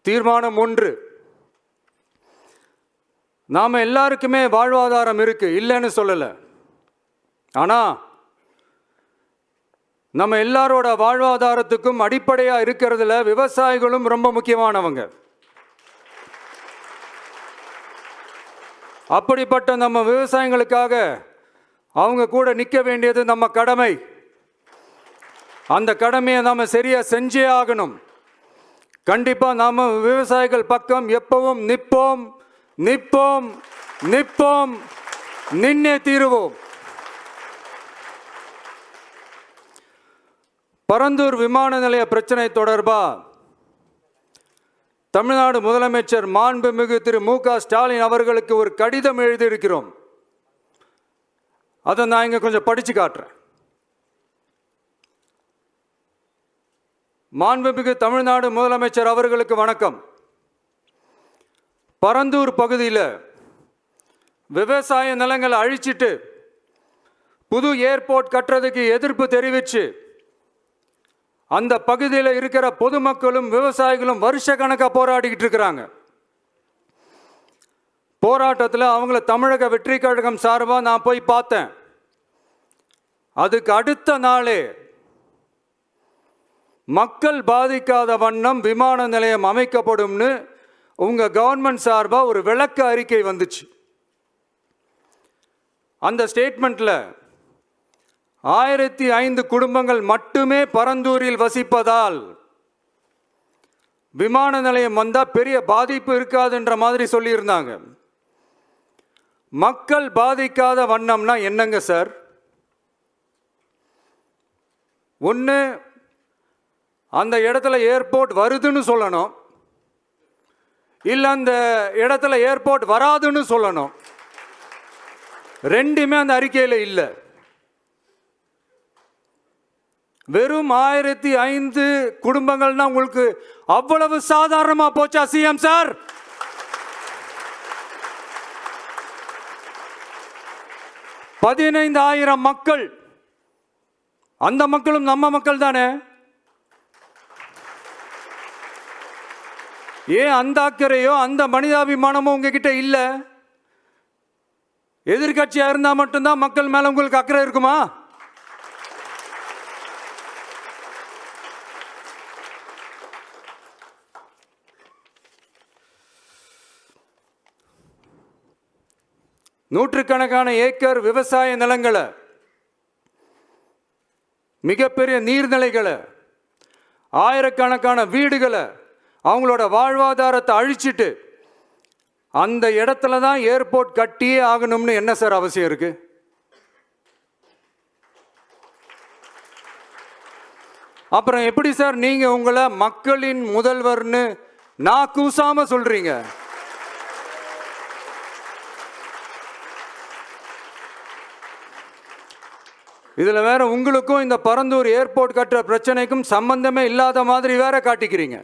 தீர்மானம் 1, நாம் எல்லாருக்குமே வாழ்வாதாரம் இருக்கு, இல்லைன்னு சொல்லலை. ஆனால் நம்ம எல்லாரோட வாழ்வாதாரத்துக்கும் அடிப்படையாக இருக்கிறதுல விவசாயிகளும் ரொம்ப முக்கியமானவங்க. அப்படிப்பட்ட நம்ம விவசாயிகளுக்காக அவங்க கூட நிற்க வேண்டியது நம்ம கடமை. அந்த கடமையை நாம் சரியாக செஞ்சே ஆகணும். கண்டிப்பாக நாம் விவசாயிகள் பக்கம் எப்பவும் நிற்போம், நிற்போம், நிற்போம், நின்னே தீருவோம். பரந்தூர் விமான நிலைய பிரச்சனை தொடர்பாக தமிழ்நாடு முதலமைச்சர் மாண்புமிகு திரு மு.க. ஸ்டாலின் அவர்களுக்கு ஒரு கடிதம் எழுதியிருக்கிறோம். அதை நான் இங்கே கொஞ்சம் படித்து காட்டுறேன். மாண்புமிகு தமிழ்நாடு முதலமைச்சர் அவர்களுக்கு வணக்கம். பரந்தூர் பகுதியில் விவசாய நிலங்களை அழிச்சிட்டு புது ஏர்போர்ட் கட்டுறதுக்கு எதிர்ப்பு தெரிவித்து அந்த பகுதியில் இருக்கிற பொதுமக்களும் விவசாயிகளும் வருஷ கணக்காக போராடிக்கிட்டு இருக்கிறாங்க. போராட்டத்தில் அவங்கள தமிழக வெற்றி கழகம் சார்பாக நான் போய் பார்த்தேன். அதுக்கு அடுத்த நாளே மக்கள் பாதிக்காத வண்ணம் விமான நிலையம் அமைக்கப்படும்னு உங்கள் கவர்மெண்ட் சார்பாக ஒரு விளக்க அறிக்கை வந்துச்சு. அந்த ஸ்டேட்மெண்ட்டில் 1005 குடும்பங்கள் மட்டுமே பரந்தூரில் வசிப்பதால் விமான நிலையம் வந்தால் பெரிய பாதிப்பு இருக்காதுன்ற மாதிரி சொல்லியிருந்தாங்க. மக்கள் பாதிக்காத வண்ணம்னா என்னங்க சார்? ஒன்று, அந்த இடத்துல ஏர்போர்ட் வருதுன்னு சொல்லணும், இல்லை அந்த இடத்துல ஏர்போர்ட் வராதுன்னு சொல்லணும். ரெண்டுமே அந்த அறிக்கையில் இல்லை. வெறும் 1005 குடும்பங்கள்னா உங்களுக்கு அவ்வளவு சாதாரணமா போச்சா சிஎம் சார்? $15,000 மக்கள், அந்த மக்களும் நம்ம மக்கள் தானே. ஏன் அந்த அக்கறையோ அந்த மனிதாபிமானமோ உங்ககிட்ட இல்லை? எதிர்கட்சியா இருந்தா மட்டும்தான் மக்கள் மேல உங்களுக்கு அக்கறை இருக்குமா? நூற்றுக்கணக்கான ஏக்கர் விவசாய நிலங்களை, மிகப்பெரிய நீர்நிலைகளை, ஆயிரக்கணக்கான வீடுகளை, அவங்களோட வாழ்வாதாரத்தை அழிச்சிட்டு அந்த இடத்துல தான் ஏர்போர்ட் கட்டியே ஆகணும்னு என்ன சார் அவசியம் இருக்கு? அப்புறம் எப்படி சார் நீங்க உங்களை மக்களின் முதல்வர்னு நான் கூசாம சொல்றீங்க? இதில் வேற உங்களுக்கும் இந்த பரந்தூர் ஏர்போர்ட் கட்டுற பிரச்சனைக்கும் சம்பந்தமே இல்லாத மாதிரி வேற காட்டிக்கிறீங்க.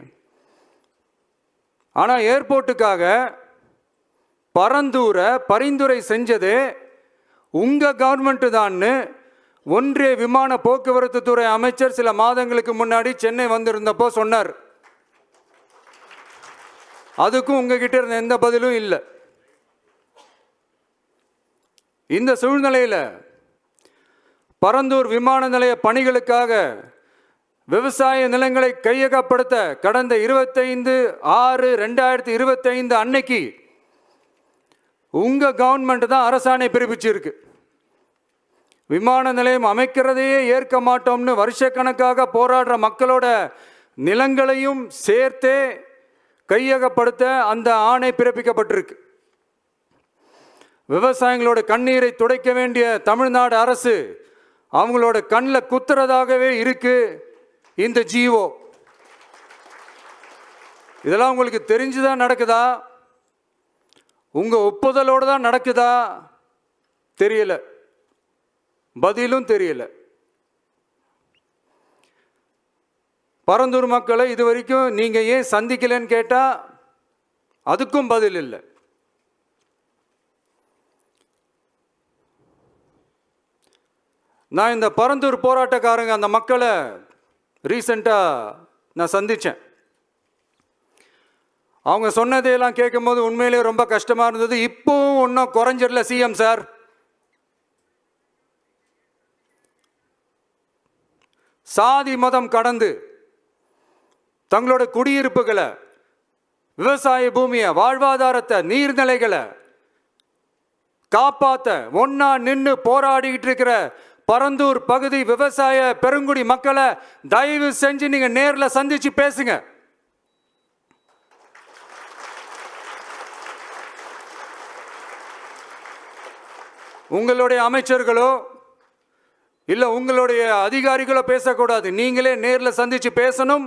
ஆனால் ஏர்போர்ட்டுக்காக பரந்தூரை பரிந்துரை செஞ்சது உங்கள் கவர்மெண்ட்டு தான்னு ஒன்றிய விமான போக்குவரத்து துறை அமைச்சர் சில மாதங்களுக்கு முன்னாடி சென்னை வந்திருந்தப்போ சொன்னார். அதுக்கும் உங்ககிட்ட இருந்த எந்த பதிலும் இல்லை. இந்த சூழ்நிலையில் பரந்தூர் விமான நிலைய பணிகளுக்காக விவசாய நிலங்களை கையகப்படுத்த கடந்த 25/6/2025 அன்னைக்கு உங்க கவர்மெண்ட் தான் அரசாணை பிறப்பிச்சிருக்கு. விமான நிலையம் அமைக்கிறதையே ஏற்க மாட்டோம்னு வருஷக்கணக்காக போராடுற மக்களோட நிலங்களையும் சேர்த்தே கையகப்படுத்த அந்த ஆணை பிறப்பிக்கப்பட்டிருக்கு. விவசாயிகளோட கண்ணீரை துடைக்க வேண்டிய தமிழ்நாடு அரசு அவங்களோட கண்ணில் குத்துறதாகவே இருக்கு இந்த ஜிஓ. இதெல்லாம் உங்களுக்கு தெரிஞ்சுதான் நடக்குதா? உங்க ஒப்புதலோடு தான் நடக்குதா? தெரியல, பதிலும் தெரியல. பரந்தூர் மக்களை இது வரைக்கும் நீங்க ஏன் சந்திக்கலன்னு கேட்டா அதுக்கும் பதில் இல்லை. நான் இந்த பரந்தூர் போராட்டக்காரங்க அந்த மக்களை ரீசெண்டாக நான் சந்தித்தேன். அவங்க சொன்னதையெல்லாம் கேட்கும்போது உண்மையிலேயே ரொம்ப கஷ்டமாக இருந்தது. இப்போவும் ஒன்றும் குறைஞ்சிடல சிஎம் சார். சாதி மதம் கடந்து தங்களோட குடியிருப்புகளை, விவசாய பூமியை, வாழ்வாதாரத்தை, நீர்நிலைகளை காப்பாற்ற ஒன்னா நின்று போராடிக்கிட்டு இருக்கிற பரந்தூர் பகுதி விவசாய பெருங்குடி மக்களை தயவு செஞ்சு நீங்க நேரில் சந்திச்சு பேசுங்க. உங்களுடைய அமைச்சர்களோ இல்ல உங்களுடைய அதிகாரிகளோ பேசக்கூடாது. நீங்களே நேரில் சந்திச்சு பேசணும்.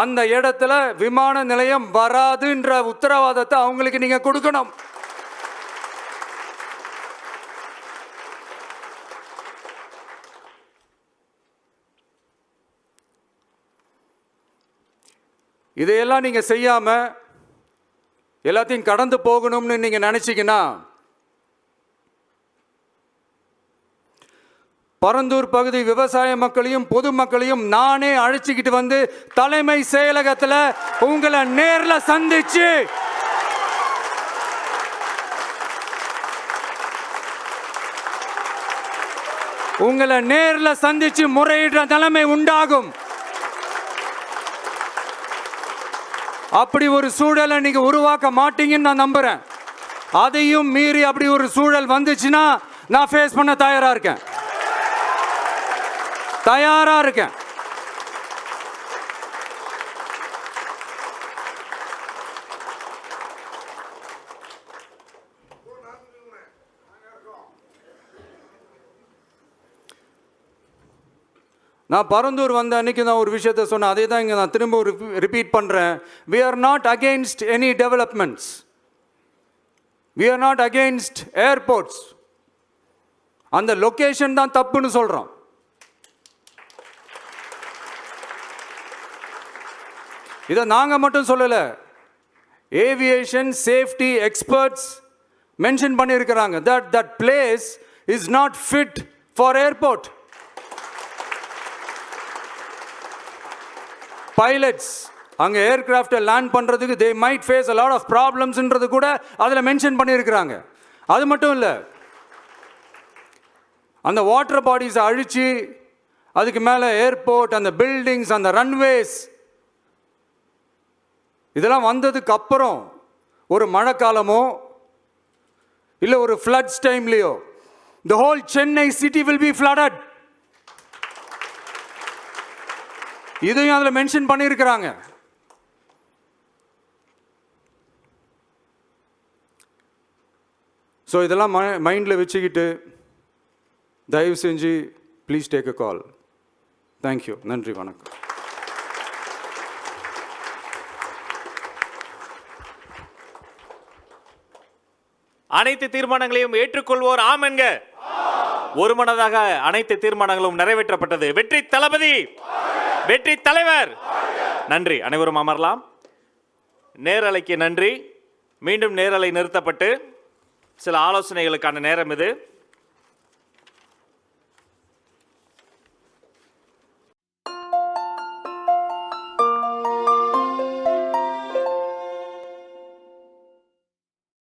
அந்த இடத்துல விமான நிலையம் வராதுன்ற உத்தரவாதத்தை அவங்களுக்கு நீங்க கொடுக்கணும். இதையெல்லாம் நீங்க செய்யாம எல்லாத்தையும் கடந்து போகணும்னு நீங்க நினைச்சீங்கன்னா பரந்தூர் பகுதி விவசாய மக்களையும் பொதுமக்களையும் நானே அழைச்சிக்கிட்டு வந்து தலைமை செயலகத்தில் உங்களை நேரில் சந்திச்சு முறையிடுற நிலைமை உண்டாகும். அப்படி ஒரு சூழலை நீங்க உருவாக்க மாட்டீங்கன்னு நான் நம்புறேன். அதையும் மீறி அப்படி ஒரு சூழல் வந்துச்சுன்னா நான் ஃபேஸ் பண்ண தயாரா இருக்கேன். நான் பரந்தூர் வந்த அன்னைக்கு நான் ஒரு விஷயத்தை சொன்னேன். அதே தான் இங்கே நான் திரும்ப ரிப்பீட் பண்ணுறேன். We are not against any developments. We are not against airports. அந்த லொகேஷன் தான் தப்புன்னு சொல்கிறோம். இதை நாங்கள் மட்டும் சொல்லலை, ஏவியேஷன் சேஃப்டி எக்ஸ்பர்ட்ஸ் மென்ஷன் பண்ணியிருக்கிறாங்க. that place is not fit for airport. Pilots அங்கே ஏர்கிராஃப்டை லேண்ட் பண்ணுறதுக்கு they might face a lot of problemsன்றது கூட அதில் மென்ஷன் பண்ணியிருக்கிறாங்க. அது மட்டும் இல்லை, அந்த வாட்டர் பாடிஸை அழிச்சு அதுக்கு மேலே ஏர்போர்ட், அந்த பில்டிங்ஸ், அந்த ரன்வேஸ் இதெல்லாம் வந்ததுக்கு அப்புறம் ஒரு மழைக்காலமோ இல்லை ஒரு floods டைம்லையோ the whole Chennai city will be flooded. இதையும் அதில் மென்ஷன் பண்ணியிருக்கிறாங்க. ஸோ இதெல்லாம் மைண்டில் வச்சுக்கிட்டு தயவு செஞ்சு please take a call. Thank you. நன்றி, வணக்கம். அனைத்து தீர்மானங்களையும் ஏற்றுக்கொள்வோர் ஆம் என்க. ஒருமனதாக அனைத்து தீர்மானங்களும் நிறைவேற்றப்பட்டது. வெற்றி தளபதி, வெற்றி தலைவர். நன்றி. அனைவரும் அமரலாம். நேரலைக்கு நன்றி. மீண்டும் நேரலை நிறுத்தப்பட்டு சில ஆலோசனைகளுக்கான நேரம் இது.